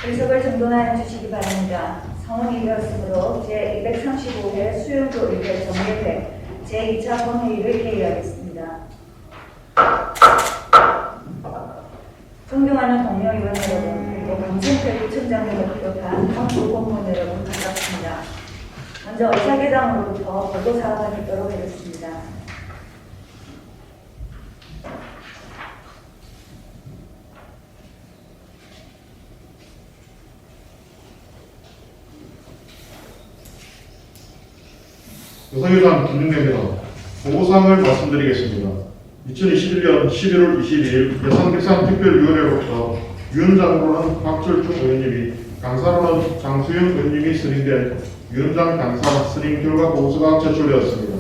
의석을 정돈하여 주시기 바랍니다. 성원이 되었으므로 제235회 수용도 의회 정례회 제2차 본회의를 개의하겠습니다. 존경하는 동료 의원 여러분, 그리고 강진태구청장님을 비롯한 전부 공무원 여러분 반갑습니다. 먼저 의사회장으로부터 보고사항을 듣도록 하겠습니다. 의사회장 김중래입니다. 보고사항을 말씀드리겠습니다. 2021년 11월 22일 예산결산특별위원회로부터 위원장으로는 박철중 의원님이, 강사로는 장수영 의원님이 선임된 위원장 강사 선임 결과 보고서가 제출되었습니다.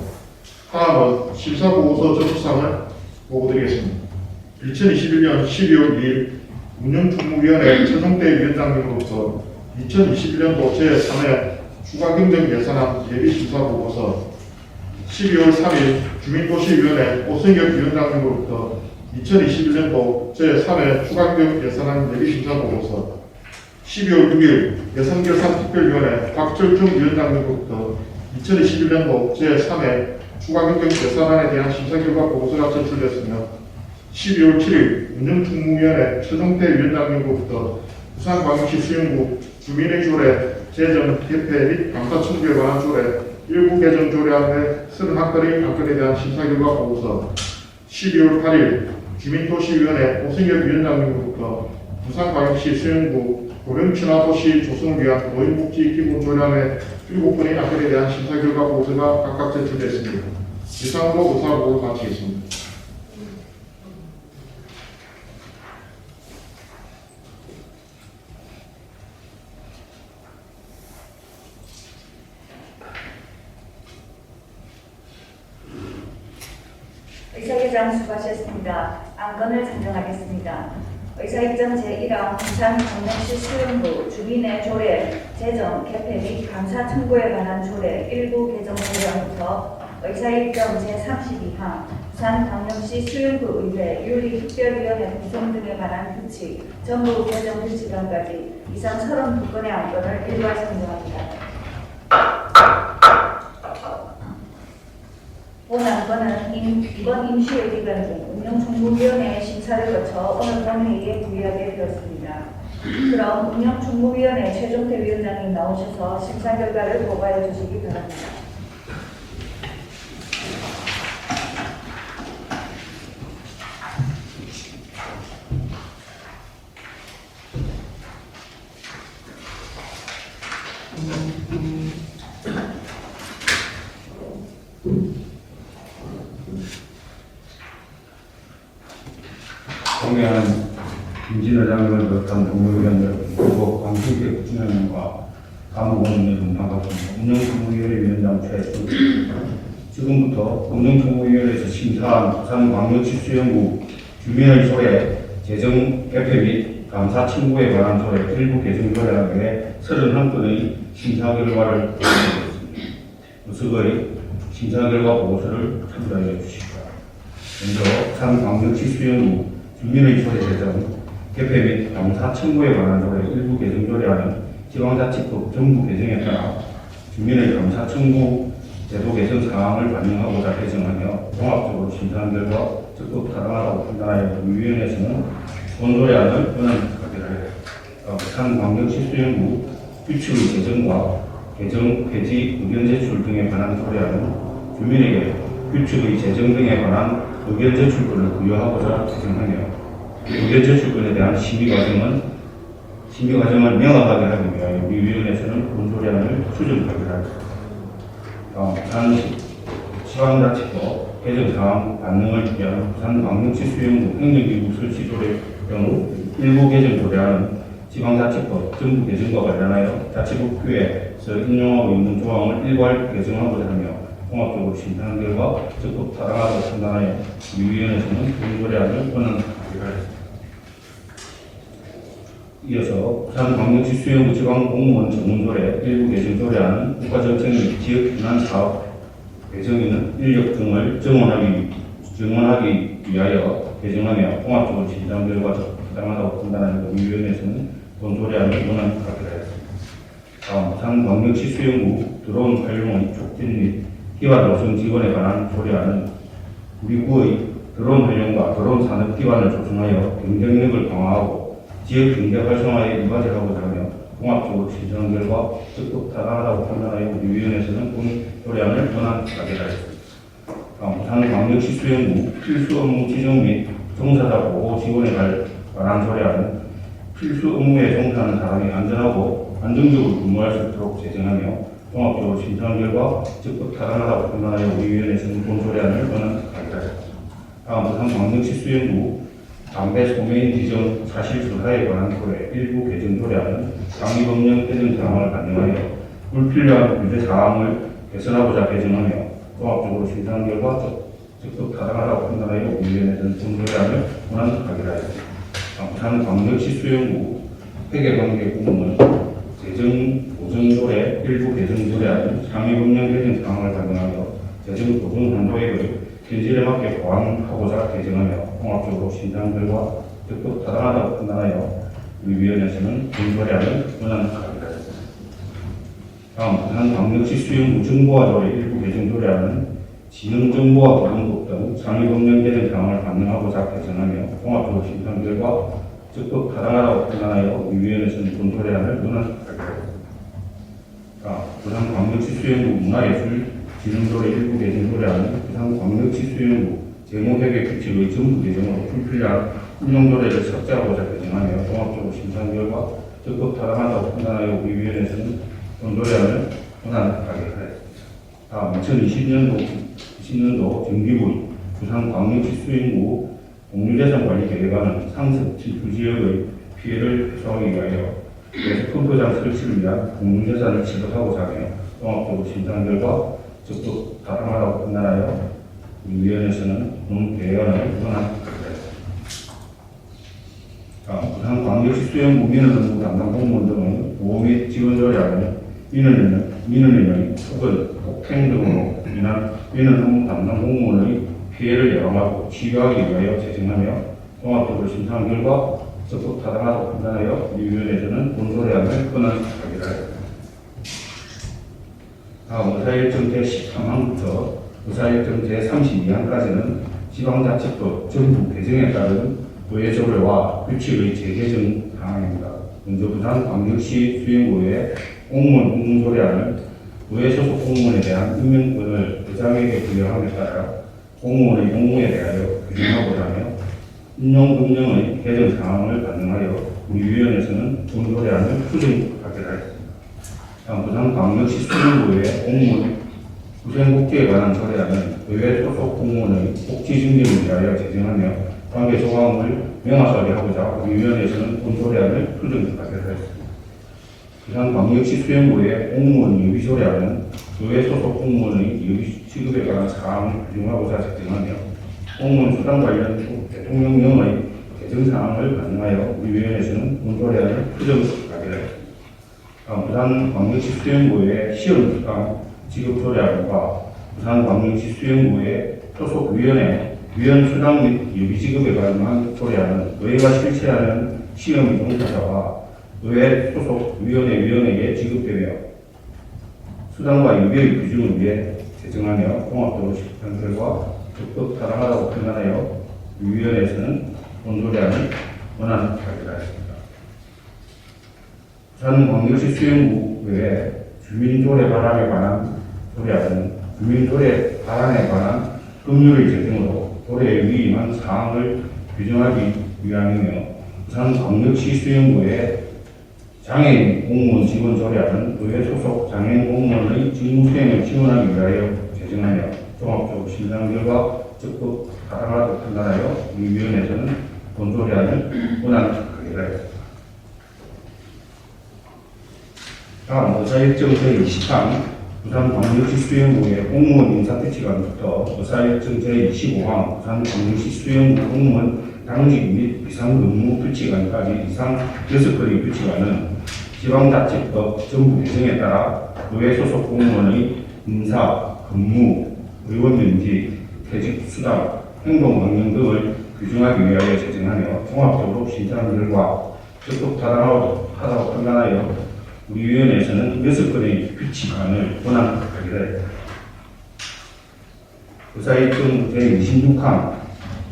다음은 심사보고서 접수사항을 보고드리겠습니다. 2021년 12월 2일 운영총무위원회 최종대 위원장님으로부터 2021년도 제3회 추가경정 예산안 예비심사보고서, 12월 3일 주민도시위원회 오승엽 위원장님으로부터 2021년도 제3회 추가경정 예산안 예비심사보고서, 12월 6일 예산결산특별위원회 박철중 위원장님으로부터 2021년도 제3회 추가경정 예산안에 대한 심사결과 보고서가 제출됐으며, 12월 7일 운영총무위원회 최종태 위원장님으로부터 부산광역시 수영구 주민의 조례 제정 개폐 및 감사 청구에 관한 조례 일부 개정 조례안의 31건의 안건에 대한 심사 결과 보고서, 12월 8일 주민도시위원회 오승엽 위원장님으로부터 부산광역시 수영구 고령친화도시 조성을 위한 노인복지기본조례안의 7건의 안건에 대한 심사 결과 보고서가 각각 제출됐습니다. 이상으로 의사보고를 마치겠습니다. 의사회장 수고하셨습니다. 안건을 상정하겠습니다. 의사일정 제1항 부산광역시 수영구 주민의 조례 제정 개폐 및 감사 청구에 관한 조례 일부 개정 조례안부터 의사일정 제32항 부산광역시 수영구 의회 윤리특별위원회 구성 등에 관한 규칙 전부 개정 규칙안까지 이상 32건의 안건을 일괄 상정합니다. 본 안건은 이번 임시회 기간 중 운영총무위원회의 심사를 거쳐 오늘 본회의에 부의하게 되었습니다. 그럼 운영총무위원회 최종태 위원장님 나오셔서 심사 결과를 보고해 주시기 바랍니다. 존경하는 김진호 장관을 비롯한 동료위원 여러분, 그리고 강승태 부총장님과 사무국원 여러분 반갑습니다. 운영총무위원회 위원장 최순입니다. 지금부터 운영총무위원회에서 심사한 부산광역시 수영구 주민의 조례 제정 개폐 및 감사 청구에 관한 조례 일부 개정 조례안 외에 31건의 심사 결과를 보고드리겠습니다. 의석의 심사 결과 보고서를 첨부하여 주시기 바랍니다. 먼저 부산광역시 수영구 주민의 조례 제정 개폐 및 감사 청구에 관한 조례 일부 개정 조례안은 지방자치법 정부 개정에 따라 주민의 감사 청구 제도 개정 사항을 반영하고자 개정하며 종합적으로 심사한 결과 적극 타당하다고 판단하여 위원회에서는 본 조례안을 권한하기로 하였습니다. 부산광역시 수영구 규칙의 제정과 개정, 폐지, 의견 제출 등에 관한 조례안은 주민에게 규칙의 제정 등에 관한 의견 제출권을 부여하고자 개정하며, 의견 제출권에 대한 심의 과정을 명확하게 하기 위하여 우리 위원회에서는 본 조례안을 추진하기로 하였습니다. 다음 지방자치법 개정 사항 반영을 위한 부산광역시 수영구 행정기구 설치 조례 경우 일부 개정 조례안은 지방자치법 정부 개정과 관련하여 자치법규에서 인용하고 있는 조항을 일괄 개정하고자 하며 종합적으로 심사한 결과 적극 타당하다고 판단하여 우리 위원회에서는 본 조례안을 권한하기로 하였습니다. 이어서 부산광역시 수영구 지방공무원 전문조례 일부 개정 조례안은 국가정책 및 지역기반사업 개정에는 인력 등을 정원하기 위하여 개정하며 종합적으로 심사한 결과 타당하다고 판단하여 우리 위원회에서는 본소리안을 논의하기로 하였습니다. 다음 부산광역시 수영구 드론 활용의 촉진 및 기반 노선 지원에 관한 소리안은 우리 구의 드론 활용과 드론 산업 기반을 조성하여 경쟁력을 강화하고 지역 경제 활성화에 이바지하고자 하며 종합적으로 신청한 결과 적극 타당하다고 판단하여 우리 위원회에서는 본 소리안을 논의하기로 하였습니다. 다음 부산광역시 수영구 필수 업무 지정 및 종사자 보호 지원에 관한 소리안은 필수 업무에 종사하는 사람이 안전하고 안정적으로 근무할 수 있도록 제정하며 종합적으로 신청한 결과 적극 타당하다고 판단하여 우리 위원회에서는 본 소리안을 논의하기로 하였습니다. 다음 부산광역시 수영구 담배 소매인 지정 사실 수사에 관한 조례 일부 개정 조례안은 장위법령 개정 사항을 반영하여 불필요한 규제 사항을 개선하고자 개정하며 종합적으로 신청한 결과 적극 타당하다고 판단하여 우리 위원회에서는 본 조례안을 논의하기로 하였습니다. 부산광역시 수영구 회계관계 공무원 재정 보정 조례 일부 개정 조례안은 장위법령 개정 사항을 반영하여 재정 보정 한도액을 현실에 맞게 보완하고자 개정하며 종합적으로 신청한 결과 적극 타당하다고 판단하여 우리 위원회에서는 본 조례안을 논의하기로 하였습니다. 다음 부산광역시 수영구 정보화 조례 일부 개정 조례안은 지능정보화 보건법 등 장위법령 개정 사항을 반영하고자 개정하며 종합적으로 신청한 결과 적극 타당하다고 판단하여 우리 위원회에서는 본 조례안을 논의하기로 하였습니다. 부산광역시 수영구 문화예술 지능조례 일부 개정 조례안은 부산광역시 수영구 재무회계 규칙의 전부 개정으로 불필요한 운영조례를 삭제하고자 개정하며 종합적으로 심사한 결과 적극 타당하다고 판단하여 우리 위원회에서는 본 조례안을 논의하기로 하였습니다. 다음 2020년도 정기부의 부산광역시 수영구 공유재산관리 계획안은 상습 질투 지역의 피해를 해소하기 위하여 펌프장 설치를 위한 공유재산을 지급하고자 하며 종합적으로 심사한 결과 적극 타당하다고 판단하여 우리 위원회에서는 본 계획안을 논의하기로 하였습니다. 부산광역시 수영구 민원업무 담당 공무원 등의 보호 및 지원 조례안은 민원인의 혹은 폭행 등으로 인한 민원업무 담당 공무원의 피해를 예방하고 치유하기 위하여 제정하며 종합적으로 심사한 결과 적극 타당하다고 판단하여 우리 위원회에서는 본 조례안을 논의하기로 하였습니다. 다음 의사일정 제13항부터 의사일정 제32항까지는 지방자치법 전부 개정에 따른 의회조례와 규칙의 재개정 사항입니다. 먼저 부산광역시 수영구의 공무원 공무조례안은 의회 소속 공무원에 대한 임명권을 의장에게 부여함에 따라 공무원의 공무에 대하여 규정하고자 하며 임용금령의 개정 사항을 반영하여 우리 위원회에서는 본 조례안을 추진하기로 하였습니다. 다음 부산광역시 수영구의 공무원 구생복지에 관한 조례안은 의회 소속 공무원의 복지 증진을 위하여 제정하며 관계 조항을 명확하게하고자 우리 위원회에서는 본 조례안을 추진하기로 하였습니다. 부산광역시 수영구의 공무원 예비 조례안은 의회 소속 공무원의 예비 취급에 관한 사항을 규정하고자 제정하며 공무원 수당 관련 대통령령의 개정 사항을 반영하여 우리 위원회에서는 본 조례안을 추진하기로 하였습니다. 부산광역시 수영구의 시험수당 지급 조례안과 부산광역시 수영구의 소속 위원회 위원 수당 및 예비 지급에 관한 조례안은 의회가 실시하는 시험 종사자와 의회 소속 위원회에 지급되며 수당과 예비의 규정을 위해 제정하며 종합적으로 집행 결과 적극 타당하다고 판단하여 위원회에서는 본 조례안을 논의하기로 하였습니다. 부산광역시 수영구 외에 주민조례 발항에 관한 조례안은 주민조례 발항에 관한 법률의 제정으로 조례에 위임한 사항을 규정하기 위함이며 부산광역시 수영구의 장애인 공무원 지원 조례안은 의회 소속 장애인 공무원의 직무 수행을 지원하기 위하여 제정하며 종합적으로 심사한 결과 적극 타당하다고 판단하여 우리 위원회에서는 본 조례안을 논의하기로 하였습니다. 다음 의사일정 제20항 부산광역시 수영구의 공무원 인사규칙안부터 의사일정 제25항 부산광역시 수영구 공무원 당직 및 비상근무 규칙안까지 이상 6건의 규칙안은 지방자치법 전부 개정에 따라 의회 소속 공무원의 인사, 근무, 의원면직, 퇴직수당, 행동강령 등을 규정하기 위하여 제정하며 종합적으로 신청한 결과 적극 타당하다고 판단하여 우리 위원회에서는 6건의 규칙안을 권한하기로 했습니다. 의사일정 제26항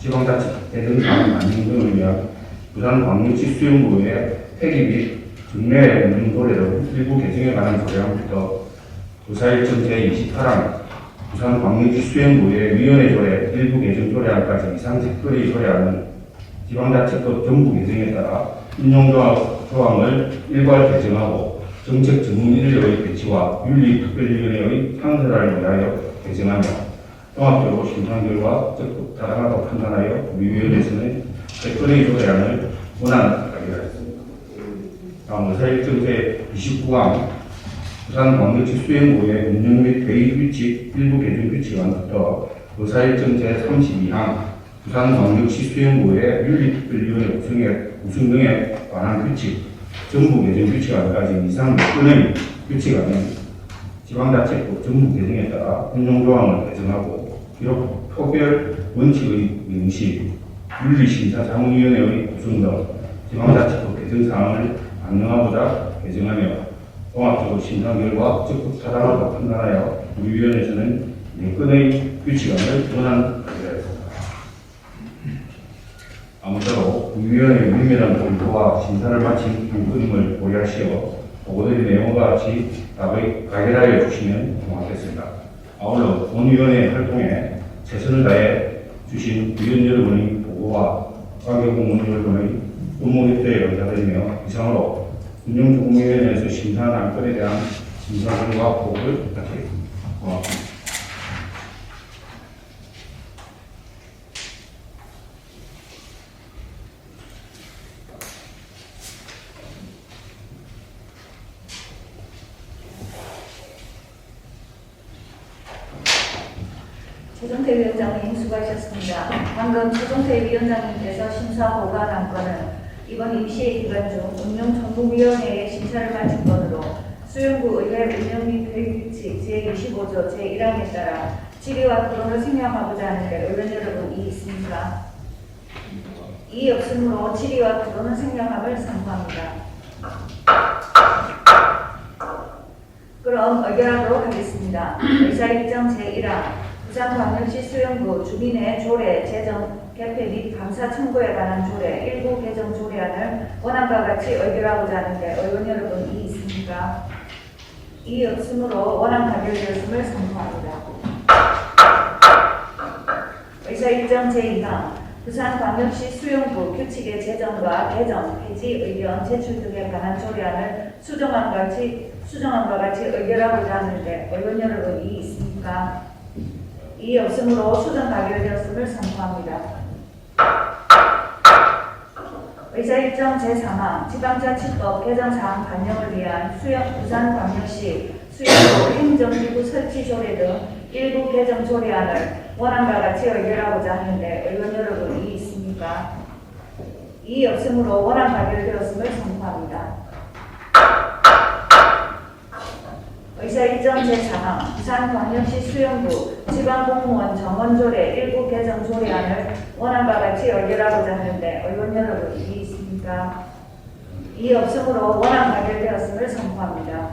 지방자치 대등상 안정 등을 위한 부산광역시 수영구의 폐기 및 정례 운영 도래로 일부 개정에 관한 조례안부터 의사일정 제28항 부산광역시 수영구의 위원회 조례 일부 개정 조례안까지 이상 특별히 조례안은 지방자치법 정부 개정에 따라 운용조항을 일괄 개정하고 정책 전문 인력의 배치와 윤리특별위원회의 창설을 위하여 개정하며 종합적으로 심사 결과 적극 타당하다고 판단하여 우리 위원회에서는 100건의 조례안을 권한하기로 했습니다. 다음 의사일정 제29항 부산광역시 수행구의 운영 및 회의 규칙 일부 개정 규칙안부터 의사일정 제32항 부산광역시 수행구의 윤리특별위원회 구성 등에 관한 규칙 정부 개정 규칙안까지 이상 6건의 규칙안은 지방자치법 정부 개정에 따라 운용조항을 개정하고 기록 표별 원칙의 명시, 윤리심사자문위원회의 구성 등 지방자치법 개정 사항을 안정하고자 개정하며 종합적으로 심사 결과 적극 타당하다고 판단하여 우리 위원회에서는 4건의 규칙안을 권한하기로 했습니다. 아무쪼록 우리 위원회의 면밀한 검토와 심사를 마친 결과임을 고려하시어 보고드린 내용과 같이 답을 가결하여 주시면 고맙겠습니다. 아울러 본 위원회 활동에 최선을 다해 주신 위원 여러분의 보고와 관계공무원 여러분의 업무 협조에 감사드리며 이상으로 운영조정위원회에서 심사한 안건에 대한 심사 결과 보고를 부탁드립니다. 고맙습니다. 최종태 위원장님 수고하셨습니다. 방금 최종태 위원장님께서 심사 보관 안건은 이번 임시회 기간 중 운영정보위원회의 심사를 마친 건으로 수영구 의회 운영 및 회의규칙 제25조 제1항에 따라 질의와 토론을 생략하고자 하는데 의원 여러분 이의 있습니까? 이의 없으므로 질의와 토론은 생략함을 선포합니다. 그럼 의결하도록 하겠습니다. 의사일정 제1항 부산광역시 수영구 주민의 조례 제정 개폐 및 감사 청구에 관한 조례 일부 개정 조례안을 원안과 같이 의결하고자 하는데 의원 여러분 이의 있습니까? 이의 없으므로 원안 가결되었음을 선포합니다. 의사일정 제2항 부산광역시 수영구 규칙의 제정과 개정, 폐지 의견 제출 등에 관한 조례안을 수정안과 같이 의결하고자 하는데 의원 여러분 이의 있습니까? 이의 없으므로 수정 가결되었음을 선포합니다. 의사일정 제3항 지방자치법 개정사항 반영을 위한 부산광역시 수영구 행정기구 설치 조례 등 일부 개정 조례안을 원안과 같이 의결하고자 하는데 의원 여러분 이의 있습니까? 이의 없으므로 원안 가결되었음을 선포합니다. 의사일정 제4항 부산광역시 수영구 지방공무원 정원조례 일부 개정 조례안을 원안과 같이 의결하고자 하는데 의원 여러분 이의 있습니까? 이의 없으므로 원안 가결되었음을 선포합니다.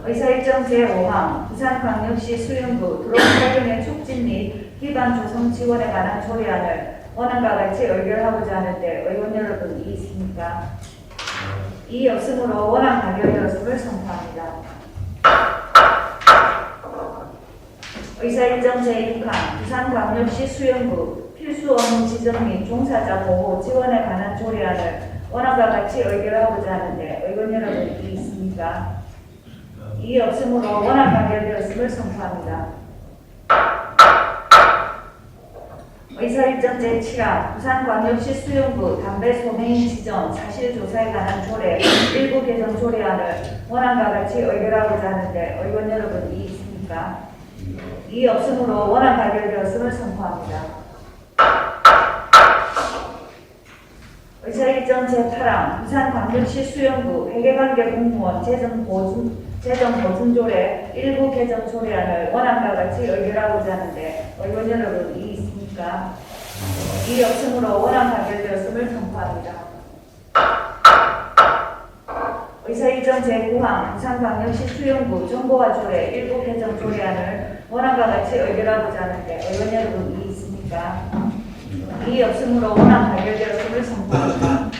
의사일정 제5항 부산광역시 수영구 드론 활용의 촉진 및 기반 조성 지원에 관한 조례안을 원안과 같이 의결하고자 하는데 의원 여러분 이의 있습니까? 이의 없으므로 원안 가결되었음을 선포합니다. 의사일정 제6항 부산광역시 수영구 필수 업무 지정 및 종사자 보호 지원에 관한 조례안을 원안과 같이 의결하고자 하는데 의원 여러분 이의 있습니까? 이의 없으므로 원안 가결되었음을 선포합니다. 의사일정 제7항 부산광역시 수영구 담배 소매인 지정 사실조사에 관한 조례 일부 개정 조례안을 원안과 같이 의결하고자 하는데 의원 여러분 이의 있습니까? 이의 없으므로 원안 가결되었음을 선포합니다. 의사일정 제8항 부산광역시 수영구 회계관계 공무원 재정 보증 조례 일부 개정 조례안을 원안과 같이 의결하고자 하는데 의원 여러분 이의 있습니까? 이의 없으므로 원안 가결되었음을 선포합니다. 의사일정 제9항 부산광역시 수영구 정보화 조례 일부 개정 조례안을 원안과 같이 의결하고자 하는데 의원 여러분 이의 있습니까? 이의 없으므로 원안 가결되었음을 선포합니다.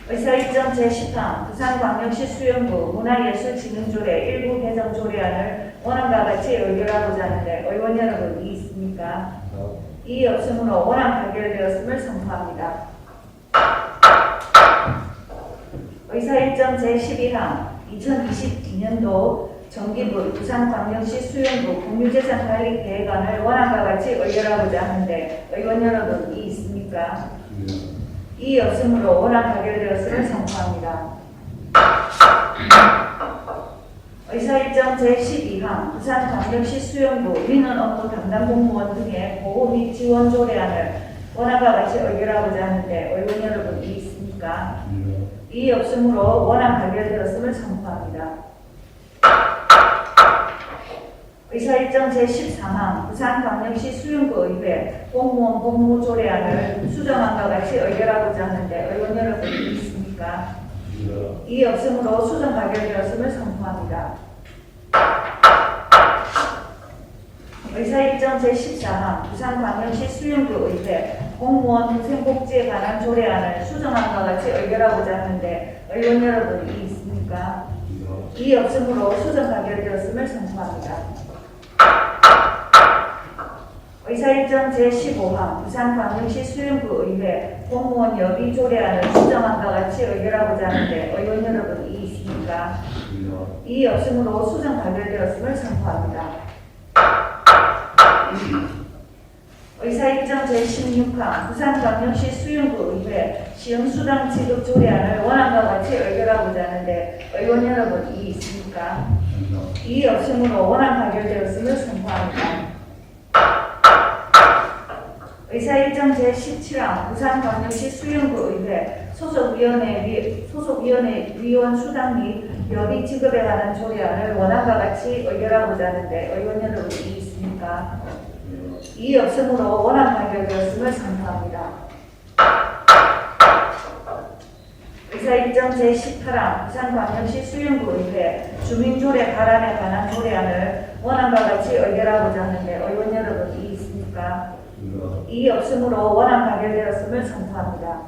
의사일정 제10항 부산광역시 수영구 문화예술진흥조례 일부 개정 조례안을 원안과 같이 의결하고자 하는데 의원 여러분 이의 있습니까? 이의 없으므로 원안 가결되었음을 선포합니다. 의사일정 제12항 2022년도 정기부 부산광역시 수영구 공유재산관리 계획안을 원안과 같이 의결하고자 하는데 의원 여러분 이의 있습니까? 이의 없으므로 원안 가결되었음을 선포합니다. 의사일정 제12항 부산광역시 수영구 민원 업무 담당 공무원 등의 보호 및 지원 조례안을 원안과 같이 의결하고자 하는데 의원 여러분 이의 있습니까? 이의 없으므로 원안 가결되었음을 선포합니다. 의사일정 제13항 부산광역시 수영구의회 공무원 복무 조례안을 수정안과 같이 의결하고자 하는데 의원 여러분 이의 있습니까? 이의 없으므로 수정 가결되었음을 선포합니다. 의사일정 제14항 부산광역시 수영구의회 공무원 후생복지에 관한 조례안을 수정안과 같이 의결하고자 하는데 의원 여러분 이의 있습니까? 이의 없으므로 수정 가결되었음을 선포합니다. 의사일정 제15항 부산광역시 수영구의회 공무원 여비 조례안을 수정안과 같이 의결하고자 하는데 의원 여러분 이의 있습니까? 이의 없으므로 수정 가결되었음을 선포합니다. 의사일정 제16항 부산광역시 수영구의회 시흥수당 지급 조례안을 원안과 같이 의결하고자 하는데 의원 여러분 이의 있습니까? 이의 없으므로 원안 가결되었음을 선포합니다. 의사일정 제17항 부산광역시 수영구의회 소속위원회 위원 수당 및 여비 지급에 관한 조례안을 원안과 같이 의결하고자 하는데 의원 여러분 이의 있습니까? 이의 없으므로 원안 가결되었음을 선포합니다. 의사일정 제18항 부산광역시 수영구의회 주민조례 발안에 관한 조례안을 원안과 같이 의결하고자 하는데 의원 여러분 이의 있습니까? 이의 없으므로 원안 가결되었음을 선포합니다.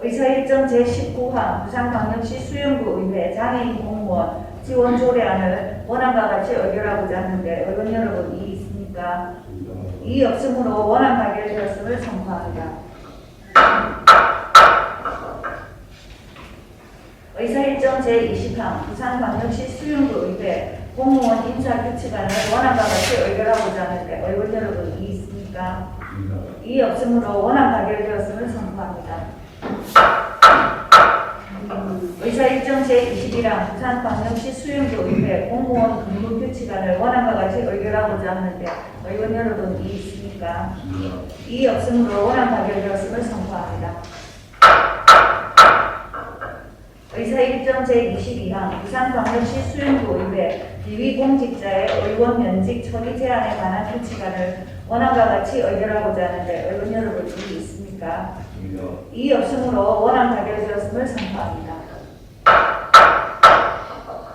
의사일정 제19항 부산광역시 수영구의회 장애인 공무원 지원 조례안을 원안과 같이 의결하고자 하는데 의원 여러분 이의 있습니까? 이의 없으므로 원안 가결되었음을 선포합니다. 의사일정 제20항 부산광역시 수영구의회 공무원 인사규칙안을 원안과 같이 의결하고자 하는데 의원 여러분 이의 있습니까? 이의 없으므로 원안 가결되었음을 선포합니다. 의사일정 제21항 부산광역시 수영구의회 공무원 근무규칙안을 원안과 같이 의결하고자 하는데 의원 여러분 이의 있습니까? 이의 없으므로 원안 가결되었음을 선포합니다. 의사일정 제22항 부산광역시 수영구의회 비위공직자의 의원 면직 처리 제한에 관한 규칙안을 원안과 같이 의결하고자 하는데 의원 여러분 이의 있습니까? 이의 없으므로 원안 가결되었음을 선포합니다.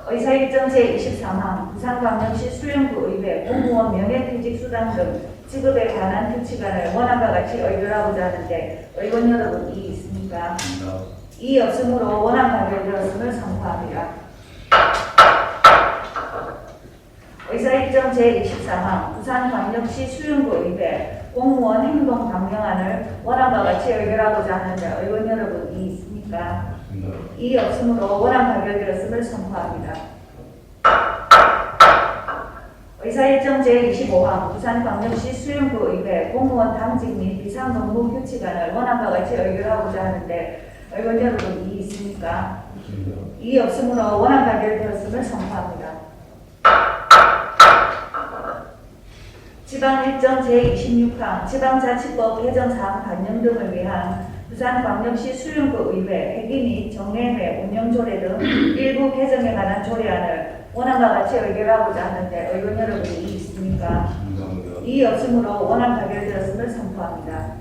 의사일정 제23항 부산광역시 수영구의회 공무원 명예퇴직수당 등 지급에 관한 규칙안을 원안과 같이 의결하고자 하는데 의원 여러분 이의 있습니까? 이의 없으므로 원안 가결되었음을 선포합니다. 의사일정 제24항 부산광역시 수영구의회 공무원 행동 감경안을 원안과 같이 의결하고자 하는데 의원 여러분 이의 있습니까? 이의 없으므로 원안 가결되었음을 선포합니다. 의사일정 제25항 부산광역시 수영구의회 공무원 당직 및 비상근무 규칙안을 원안과 같이 의결하고자 하는데 의원 여러분 이의 있습니까? 이의 없으므로 원안 가결되었음을 선포합니다. 지방일정 제26항 지방자치법 개정사항 반영 등을 위한 부산광역시 수영구의회 회기 및 정례회 운영조례 등 일부 개정에 관한 조례안을 원안과 같이 의결하고자 하는데 의원 여러분이 이의 있습니까? 있습니까? 감사합니다. 이의 없으므로 원안 가결되었음을 선포합니다.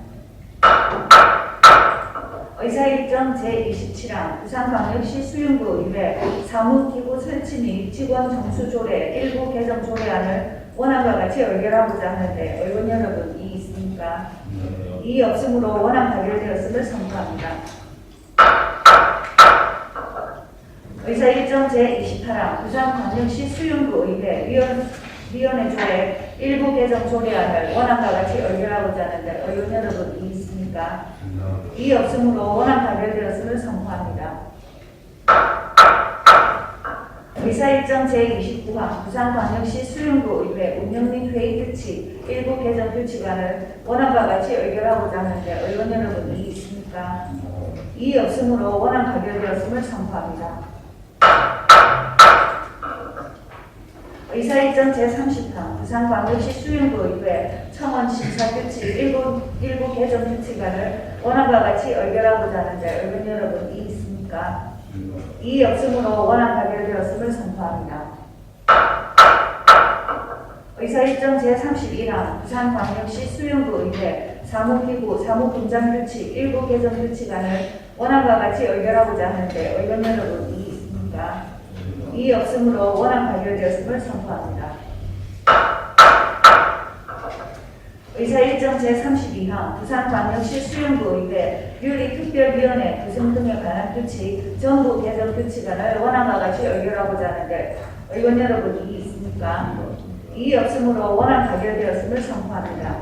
의사일정 제27항 부산광역시 수윤구 의회 사무기구 설치 및 직원 정수 조례 일부 개정 조례안을 원안과 같이 의결하고자 하는데 의원 여러분 이의 있습니까? 네. 이의 없으므로 원안 가결되었음을 선포합니다. 의사일정 제28항 부산광역시 수윤구 의회 위원회 조례 일부 개정 조례안을 원안과 같이 의결하고자 하는데 의원 여러분 이의 있습니까? 감사합니다. 이의 없으므로 원안 가결되었음을 선포합니다. 의사일정 제29항 부산광역시 수윤구 의회 운영 및 회의 규칙 일부 개정 규칙안을 원안과 같이 의결하고자 하는데 의원 여러분 이의 있습니까? 이의 없으므로 원안 가결되었음을 선포합니다. 의사일정 제30항 부산광역시 수윤구 의회 청원 심사규칙 일부 개정 규칙안을 원안과 같이 의결하고자 하는데 의원 여러분 이의 있습니까? 이의 없으므로 원안 가결되었음을 선포합니다. 의사일정 제31항 부산광역시 수윤구 의회 사무기구 사무분장규칙 일부 개정 규칙안을 원안과 같이 의결하고자 하는데 의원 여러분 이의 있습니까? 이의 없으므로 원안 가결되었음을 선포합니다. 의사일정 제32항 부산광역시 수윤구 의회 윤리특별위원회 구성 등에 관한 규칙 전부 개정 규칙안을 원안과 같이 의결하고자 하는데 의원 여러분 이의 있습니까? 이의 없으므로 원안 가결되었음을 선포합니다.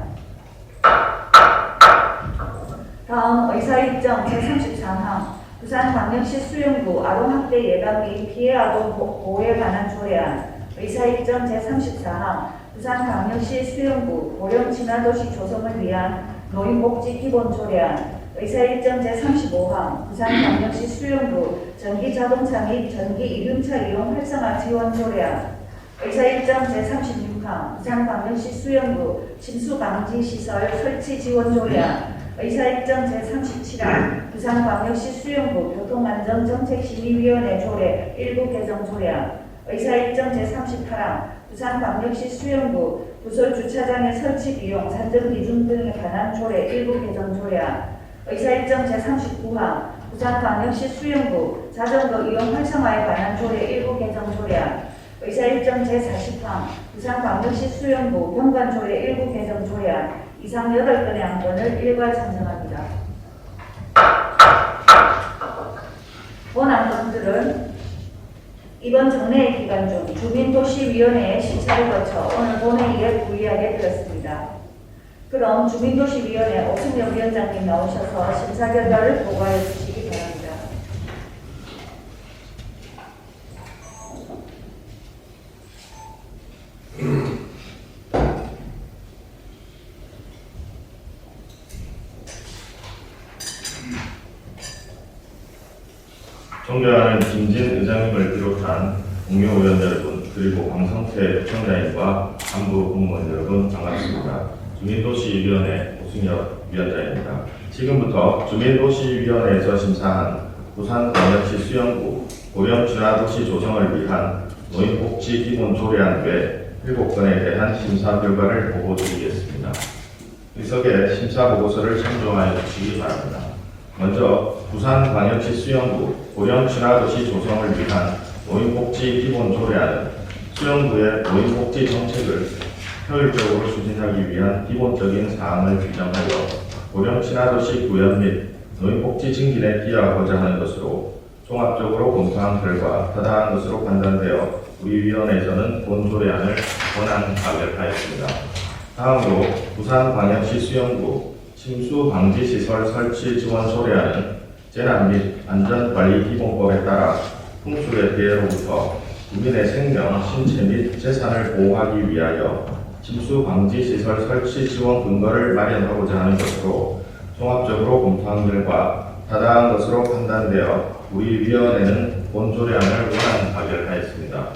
다음 의사일정 제34항 부산광역시 수윤구 아동학대 예방 및 피해 아동 보호에 관한 조례안 의사일정 제34항 부산광역시 수윤구 고령 친화도시 조성을 위한 노인복지 기본조례안 의사일정 제35항 부산광역시 수윤구 전기자동차 및 전기이륜차 이용 활성화 지원 조례안 의사일정 제36항 부산광역시 수윤구 침수방지시설 설치 지원 조례안 의사일정 제37항 부산광역시 수윤구 교통안전정책심의위원회 조례 일부 개정 조례안 의사일정 제38항 부산광역시 수윤구 부설주차장의 설치 비용 산정 기준 등에 관한 조례 일부 개정 조례안 의사일정 제39항 부산광역시 수윤구 자전거 이용 활성화에 관한 조례 일부 개정 조례안 의사일정 제40항 부산광역시 수윤구 경관조례 일부 개정 조례안 이상 8건의 안건을 일괄 찬성합니다. 본 안건들은 이번 정례의 기간 중 주민도시위원회의 심사를 거쳐 오늘 본회의에 부의하게 되었습니다. 그럼 주민도시위원회 오승엽 위원장님 나오셔서 심사 결과를 보고해 주시기 바랍니다. 존경하는 김진 의장님을 비롯한 동료 의원 여러분, 그리고 강성태 부총장님과 간부 공무원 여러분 반갑습니다. 주민도시위원회 오승엽 위원장입니다. 지금부터 주민도시위원회에서 심사한 부산광역시 수영구 고령준화도시 조성을 위한 노인복지기본조례안 외 7건에 대한 심사 결과를 보고드리겠습니다. 의석에 심사보고서를 참조하여 주시기 바랍니다. 먼저 부산광역시 수영구 고령준화도시 조성을 위한 노인복지기본조례안은 수영구의 노인복지 정책을 효율적으로 추진하기 위한 기본적인 사항을 규정하여 고령친화도시 구현 및 노인복지 증진에 기여하고자 하는 것으로 종합적으로 검토한 결과 타당한 것으로 판단되어 우리 위원회에서는 본 조례안을 권한 가결하였습니다. 다음으로 부산광역시 수영구 침수방지시설 설치 지원 조례안은 재난 및 안전관리기본법에 따라 풍수의 피해로부터 국민의 생명, 신체 및 재산을 보호하기 위하여 침수방지시설 설치 지원 근거를 마련하고자 하는 것으로 종합적으로 검토한 결과 타당한 것으로 판단되어 우리 위원회는 본 조례안을 원안 가결하였습니다.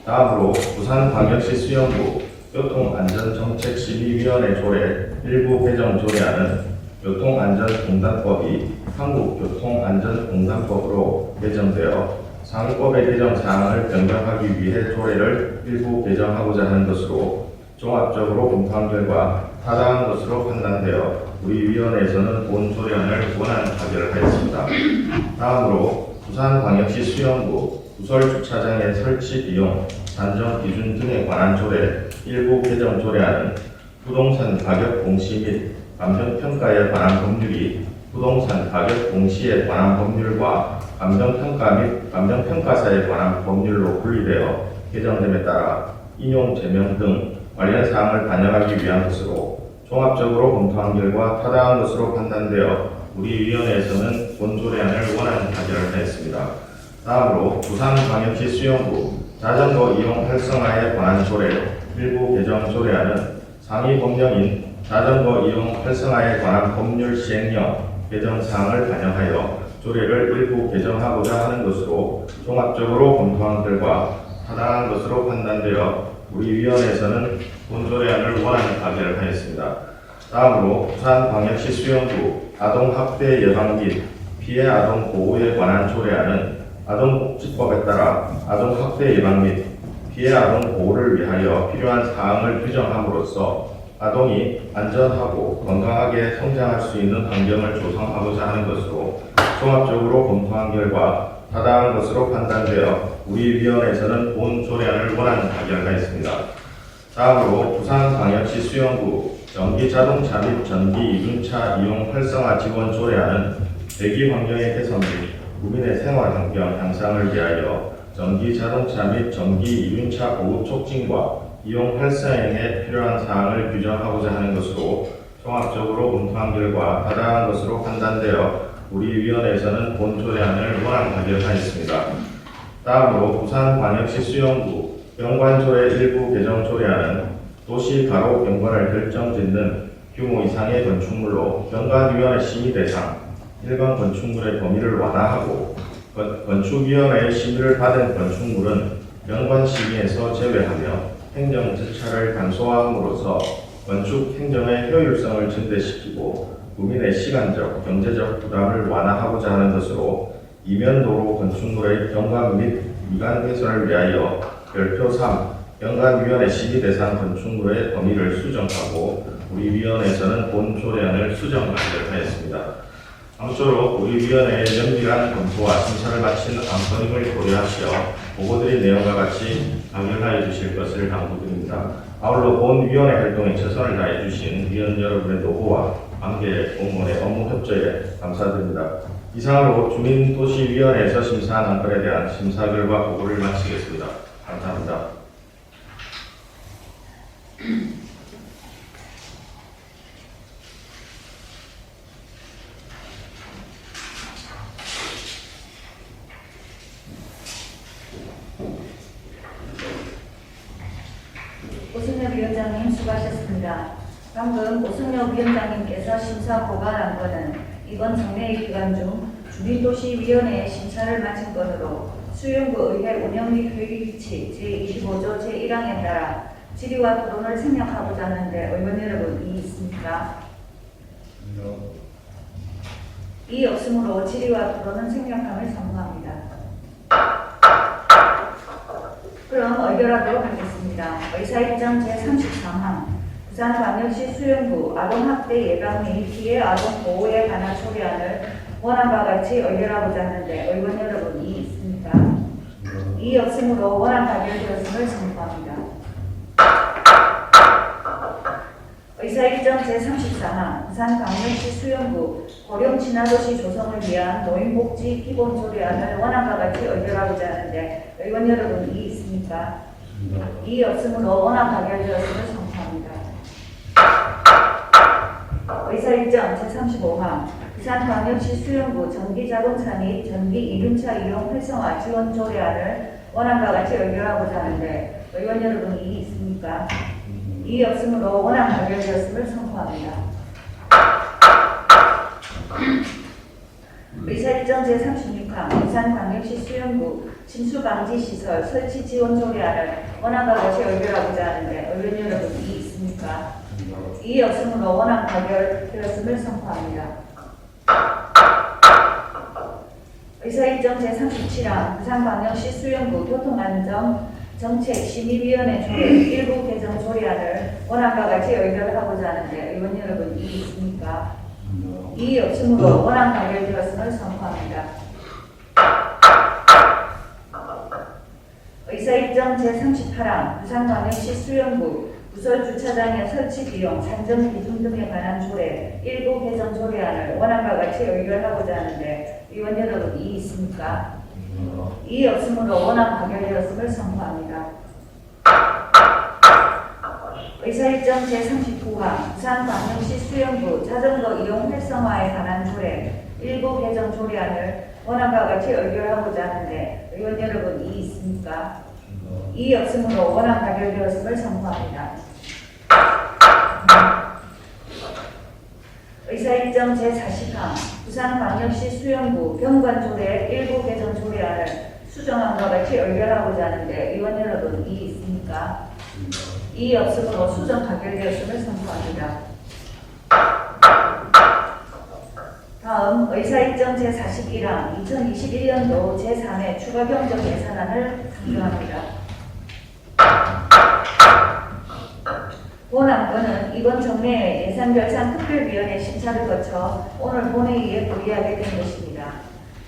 다음으로 부산광역시 수영구 교통안전정책심의위원회 조례 일부 개정 조례안은 교통안전공단법이 한국교통안전공단법으로 개정되어 상법의 개정 사항을 변경하기 위해 조례를 일부 개정하고자 하는 것으로 종합적으로 검토한 결과 타당한 것으로 판단되어 우리 위원회에서는 본 조례안을 원안 가결하였습니다. 다음으로 부산광역시 수영구 구설주차장의 설치 비용, 산정 기준 등에 관한 조례 일부 개정 조례안은 부동산 가격 공시 및 감정평가에 관한 법률이 부동산 가격 공시에 관한 법률과 감정평가 및 감정평가사에 관한 법률로 분리되어 개정됨에 따라 인용 제명 등 관련 사항을 반영하기 위한 것으로 종합적으로 검토한 결과 타당한 것으로 판단되어 우리 위원회에서는 본 조례안을 원안 가결하였습니다. 다음으로 부산광역시 수영구 자전거 이용 활성화에 관한 조례 일부 개정 조례안은 상위 법령인 자전거 이용 활성화에 관한 법률 시행령 개정 사항을 반영하여 조례를 일부 개정하고자 하는 것으로 종합적으로 검토한 결과 타당한 것으로 판단되어 우리 위원회에서는 본 조례안을 원안 가결하였습니다. 다음으로 부산광역시 수영구 아동학대 예방 및 피해 아동 보호에 관한 조례안은 아동복지법에 따라 아동학대 예방 및 피해 아동 보호를 위하여 필요한 사항을 규정함으로써 아동이 안전하고 건강하게 성장할 수 있는 환경을 조성하고자 하는 것으로 종합적으로 검토한 결과 타당한 것으로 판단되어 우리 위원회에서는 본 조례안을 원안 가결하였습니다. 다음으로 부산광역시 수영구 전기자동차 및 전기이륜차 이용 활성화 지원 조례안은 대기 환경의 개선 및 국민의 생활 환경 향상을 위하여 전기자동차 및 전기이륜차 보급 촉진과 이용 활성화에 필요한 사항을 규정하고자 하는 것으로 종합적으로 검토한 결과 타당한 것으로 판단되어 우리 위원회에서는 본 조례안을 원안 가결하였습니다. 다음으로 부산광역시 수영구 병관조례 일부 개정 조례안은 도시 가로 병관을 결정짓는 규모 이상의 건축물로 병관위원회 심의 대상 일반 건축물의 범위를 완화하고 건축위원회의 심의를 받은 건축물은 병관 심의에서 제외하며 행정 절차를 간소화함으로써 건축 행정의 효율성을 증대시키고 국민의 시간적, 경제적 부담을 완화하고자 하는 것으로 이면도로 건축물의 경관 및 미관 개선을 위하여 별표 3 경관위원회 심의 대상 건축물의 범위를 수정하고 우리 위원회에서는 본 조례안을 수정 가결하였습니다. 아무쪼록 우리 위원회의 면밀한 검토와 심사를 마친 안건임을 고려하시어 보고드린 내용과 같이 가결하여 주실 것을 당부드립니다. 아울러 본 위원회 활동에 최선을 다해 주신 위원 여러분의 노고와 관계 공무원의 업무 협조에 감사드립니다. 이상으로 주민도시위원회에서 심사한 안건에 대한 심사 결과 보고를 마치겠습니다. 감사합니다. 오승엽 위원장님 수고하셨습니다. 방금 오승엽 위원장님께서 심사 고발한 건은 이번 정례의 기간 중 주민도시위원회의 심사를 마친 건으로 수영구 의회 운영 및 회의 규칙 제25조 제1항에 따라 질의와 토론을 생략하고자 하는데 의원 여러분 이의 있습니까? 이의 없으므로 질의와 토론은 생략함을 선고합니다. 그럼 의결하도록 하겠습니다. 의사일정 제33항 부산광역시 수영구 아동학대 예방 및 피해 아동 보호에 관한 조례안을 원안과 같이 의결하고자 하는데 의원 여러분 이의 있습니까? 이의 없으므로 원안 가결되었음을 선고합니다. 의사일정 제34항 부산광역시 수영구 고령 친화도시 조성을 위한 노인복지 기본조례안을 원안과 같이 의결하고자 하는데 의원 여러분 이의 있습니까? 이의 없으므로 원안 가결되었음을 선고합니다. 의사일정 제35항 부산광역시 수영구 전기자동차 및 전기이륜차 이용 활성화 지원 조례안을 원안과 같이 의결하고자 하는데 의원 여러분 이의 있습니까? 이의 없으므로 원안 가결되었음을 선고합니다. 의사일정 제36항 부산광역시 수영구 침수방지시설 설치 지원 조례안을 원안과 같이 의결하고자 하는데 의원 여러분 이의 있습니까? 이의 없으므로 원안 가결되었음을 선고합니다. 의사일정 제37항 부산광역시 수영구 교통안전 정책심의위원회 조례 일부 개정 조례안을 원안과 같이 의결하고자 하는데 의원 여러분 이의 있습니까? 이의 없으므로 원안 가결되었음을 선포합니다. 의사일정 제38항 부산광역시 수영구 부설주차장의 설치 비용, 산정 기준 등에 관한 조례 일부 개정 조례안을 원안과 같이 의결하고자 하는데 의원 여러분 이의 있습니까? 이의 없으므로 원안 가결되었음을 선포합니다. 의사일정 제39항 부산광역시 수영구 자전거 이용 활성화에 관한 조례 일부 개정 조례안을 원안과 같이 의결하고자 하는데 의원 여러분 이의 있습니까? 이의 없으므로 원안 가결되었음을 선포합니다. 의사일정 제40항 부산광역시 수영구 경관조례 일부 개정 조례안을 수정안과 같이 의결하고자 하는데 의원 여러분 이의 있습니까? 이의 없으므로 수정 가결되었음을 선포합니다. 다음 의사일정 제41항 2021년도 제3회 추가 경정 예산안을 상정합니다. 본안건은 이번 정례에 예산결산특별위원회 심사를 거쳐 오늘 본회의에 보의하게 된 것입니다.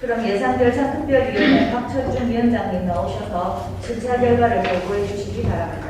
그럼 예산결산특별위원회 박철중 위원장님 나오셔서 심사 결과를 보고해 주시기 바랍니다.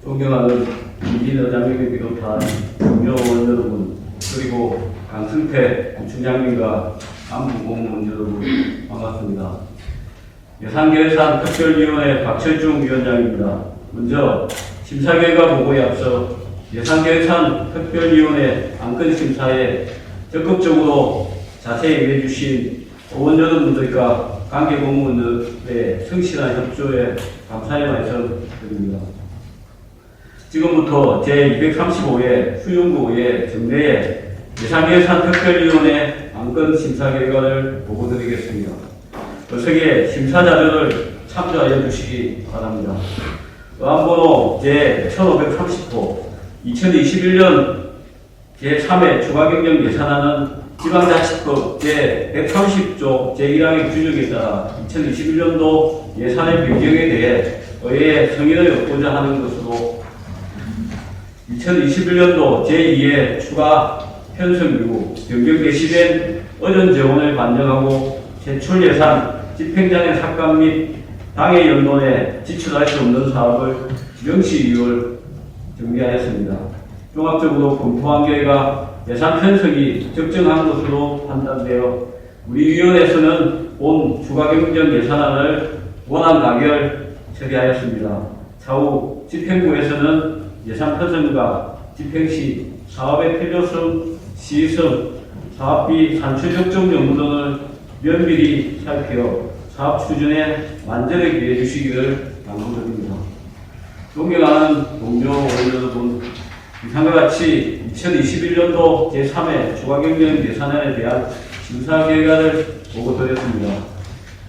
존경하는 김진 의장님을 비롯한 동료원 여러분, 그리고 강승태 구청장님과 안부공무원 여러분 반갑습니다. 예산결산 특별위원회 박철중 위원장입니다. 먼저 심사 결과 보고에 앞서 예산결산 특별위원회 안건심사에 적극적으로 자세히 임해주신 의원 여러분들과 관계공무원들의 성실한 협조에 감사의 말씀 드립니다. 지금부터 제235회 수용구의 정례에 예산결산특별위원회 안건심사 결과를 보고드리겠습니다. 어석에 심사자료를 참조하여 주시기 바랍니다. 의안번호 제1530호 2021년 제3회 추가경정 예산안은 지방자치법 제130조 제1항의 규정에 따라 2021년도 예산의 변경에 대해 의회에 성의를 얻고자 하는 것으로 2021년도 제2회 추가 편성 이후 변경 개시된 어전 재원을 반영하고 제출 예산, 집행장애 삭감 및 당해 연돈에 지출할 수 없는 사업을 명시 이유를 정리하였습니다. 종합적으로 검토한 결과 예산 편성이 적정한 것으로 판단되어 우리 위원회에서는 본 추가 경정 예산안을 원안 가결 처리하였습니다. 차후 집행부에서는 예산 편성과 집행 시 사업의 필요성, 시의성, 사업비 산출 적정 여부 등을 면밀히 살펴 사업 추진에 만전을 기해 주시기를 당부드립니다. 존경하는 동료 의원 여러분, 이상과 같이 2021년도 제3회 추가경정 예산안에 대한 심사 결과를 보고드렸습니다.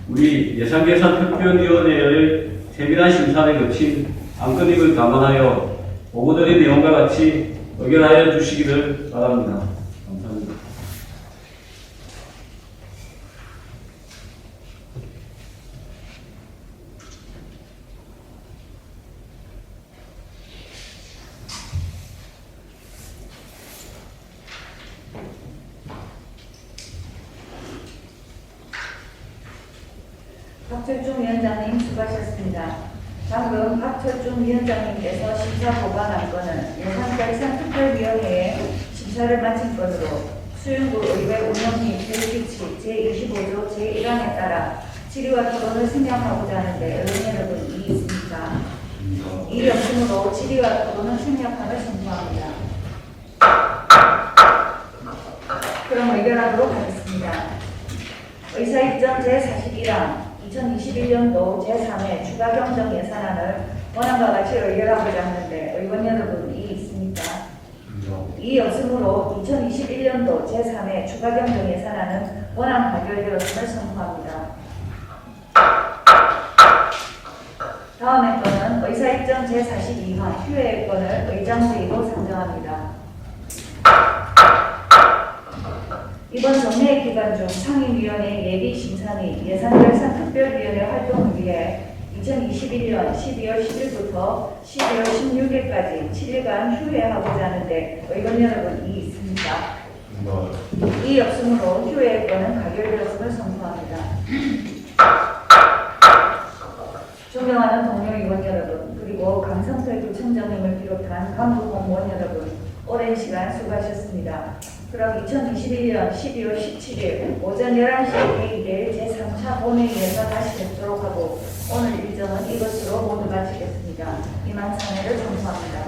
우리 예산결산특별위원회의 세밀한 심사를 거친 안건임을 감안하여 보고드린 내용과 같이 의결하여 주시기를 바랍니다. 감사합니다. 박철중 위원장님 수고하셨습니다. 방금 박철중 위원장님께서 심사 보관 안건은 예산결산특별위원회에 심사를 마친 건으로 수용구 의회 운영 및 교육규칙 제25조 제1항에 따라 질의와 토론을 생략하고자 하는데 의원 여러분 이의 있습니까? 이의 없으므로 질의와 토론은 생략함을 선포합니다. 그럼 의결하도록 하겠습니다. 의사일정 제41항 2021년도 제3회 추가 경정 예산안을 원안과 같이 의결하고자 하는데 의원 여러분 이의 있습니까? 이 없음으로 2021년도 제3회 추가 경정 예산안은 원안 가결되었음을 선포합니다. 다음의 건은 의사일정 제42화 휴회의 건을 의장회의로 상정합니다. 이번 정례 기간 중 상임위원회 예비심사위 예산결산특별위원회 활동을 위해 2021년 12월 10일부터 12월 16일까지 7일간 휴회하고자 하는데 의원 여러분이 있습니다. 이 없음으로 휴회의 건은 가결되었음을 선포합니다. 존경하는 동료 의원 여러분, 그리고 강성태 구청장님을 비롯한 간부 공무원 여러분, 오랜 시간 수고하셨습니다. 그럼 2021년 12월 17일 오전 11시에 개의될 제3차 본회의에서 다시 뵙도록 하고 오늘 일정은 이것으로 모두 마치겠습니다. 이만 사례를 선포합니다.